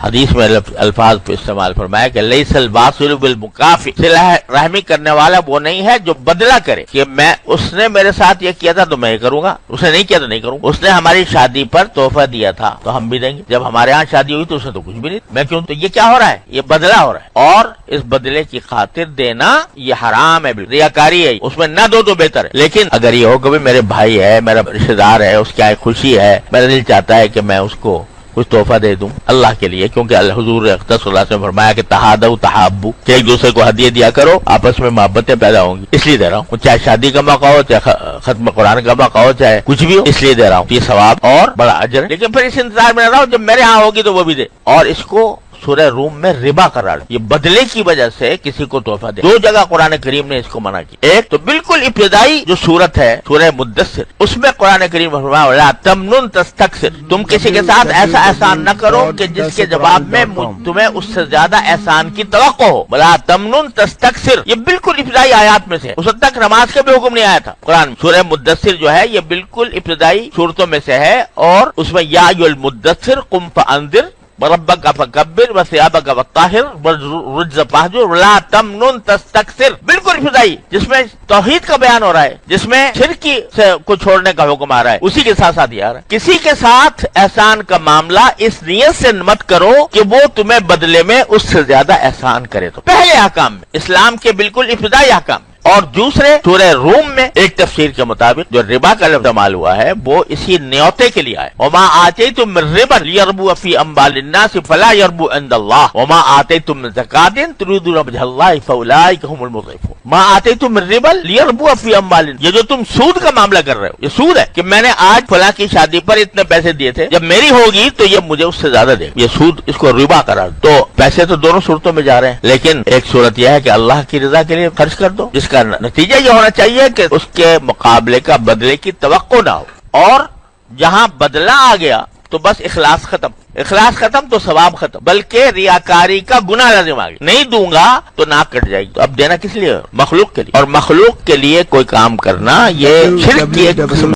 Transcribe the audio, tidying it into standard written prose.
حدیث میں الفاظ پہ استعمال فرمایا کہ لیس الواصل بالمکافئ، صلہ رحمی کرنے والا وہ نہیں ہے جو بدلہ کرے کہ میں اس نے میرے ساتھ یہ کیا تھا تو میں یہ کروں گا، اس نے نہیں کیا تو نہیں کروں گا، اس نے ہماری شادی پر تحفہ دیا تھا تو ہم بھی دیں گے، جب ہمارے ہاں شادی ہوئی تو اس نے تو کچھ بھی نہیں، میں کیوں؟ تو یہ کیا ہو رہا ہے؟ یہ بدلہ ہو رہا ہے، اور اس بدلے کی خاطر دینا یہ حرام ہے، ریاکاری ہے، اس میں نہ دو تو بہتر ہے۔ لیکن اگر یہ ہو کہ میرے بھائی ہے، میرا رشتہ دار ہے، اس کی آئے خوشی ہے، میرا دل چاہتا ہے کہ میں اس کو کچھ تحفہ دے دوں اللہ کے لیے، کیونکہ حضور اقدس صلی اللہ علیہ وسلم نے فرمایا کہ تحادوا تحابوا، کہ ایک دوسرے کو ہدیے دیا کرو، آپس میں محبتیں پیدا ہوں گی، اس لیے دے رہا ہوں، چاہے شادی کا موقع ہو، چاہے ختم قرآن کا موقع ہو، چاہے کچھ بھی ہو، اس لیے دے رہا ہوں، یہ ثواب اور بڑا اجر ہے۔ لیکن پھر اس انتظار میں رہ رہا ہوں جب میرے ہاں ہوگی تو وہ بھی دے، اور اس کو سورہ روم میں ربا قرار دیا، یہ بدلے کی وجہ سے کسی کو تحفہ دے۔ دو جگہ قرآن کریم نے اس کو منع کیا، ایک تو بالکل ابتدائی جو سورت ہے سورہ مدثر، اس میں قرآن کریم نے فرمایا لا تمنن تستکثر، تم کسی کے ساتھ ایسا احسان نہ کرو کہ جس کے جواب میں تمہیں اس سے زیادہ احسان کی توقع ہو، لا تمنن تستکثر، یہ بالکل ابتدائی آیات میں سے، اس وقت تک نماز کا بھی حکم نہیں آیا تھا قرآن۔ سورہ مدثر جو ہے یہ بالکل ابتدائی صورتوں میں سے ہے، اور اس میں یا ایھا المدثر قم فانذر ربک فکبر وثیابک فطہر والرجز فاہجر ولا تمنن تستکثر، بالکل ابتدائی، جس میں توحید کا بیان ہو رہا ہے، جس میں شرک کو چھوڑنے کا حکم آ رہا ہے، اسی کے ساتھ ساتھ یہ آ رہا ہے کسی کے ساتھ احسان کا معاملہ اس نیت سے مت کرو کہ وہ تمہیں بدلے میں اس سے زیادہ احسان کرے۔ تو پہلے احکام میں، اسلام کے بالکل ابتدائی احکام، اور دوسرے سورہ روم میں ایک تفسیر کے مطابق جو ربا کا لفظ استعمال ہوا ہے وہ اسی نیوتے کے لیے آئے، وما آتیتم من ربا لیربو فی اموال الناس فلا یربو عند اللہ وما آتیتم من زکاۃ تريدون وجه اللہ فاولئک هم المضعفون۔ ما آتیتم من ربا لیربو فی اموال الناس، یہ جو تم سود کا معاملہ کر رہے ہو یہ سود ہے کہ میں نے آج فلاں کی شادی پر اتنے پیسے دیے تھے، جب میری ہوگی تو یہ مجھے اس سے زیادہ دے، یہ سود، اس کو ربا قرار دو۔ تو پیسے تو دونوں صورتوں میں جا رہے ہیں، لیکن ایک صورت یہ ہے کہ اللہ کی رضا کے لیے خرچ کر دو، جس کا نتیجہ یہ ہونا چاہیے کہ اس کے مقابلے کا بدلے کی توقع نہ ہو، اور جہاں بدلہ آ گیا تو بس اخلاص ختم، اخلاص ختم تو ثواب ختم، بلکہ ریاکاری کا گناہ لازم آ گیا، نہیں دوں گا تو ناک کٹ جائے گی۔ تو اب دینا کس لیے؟ مخلوق کے لیے، اور مخلوق کے لیے کوئی کام کرنا یہ شرک کی ایک قسم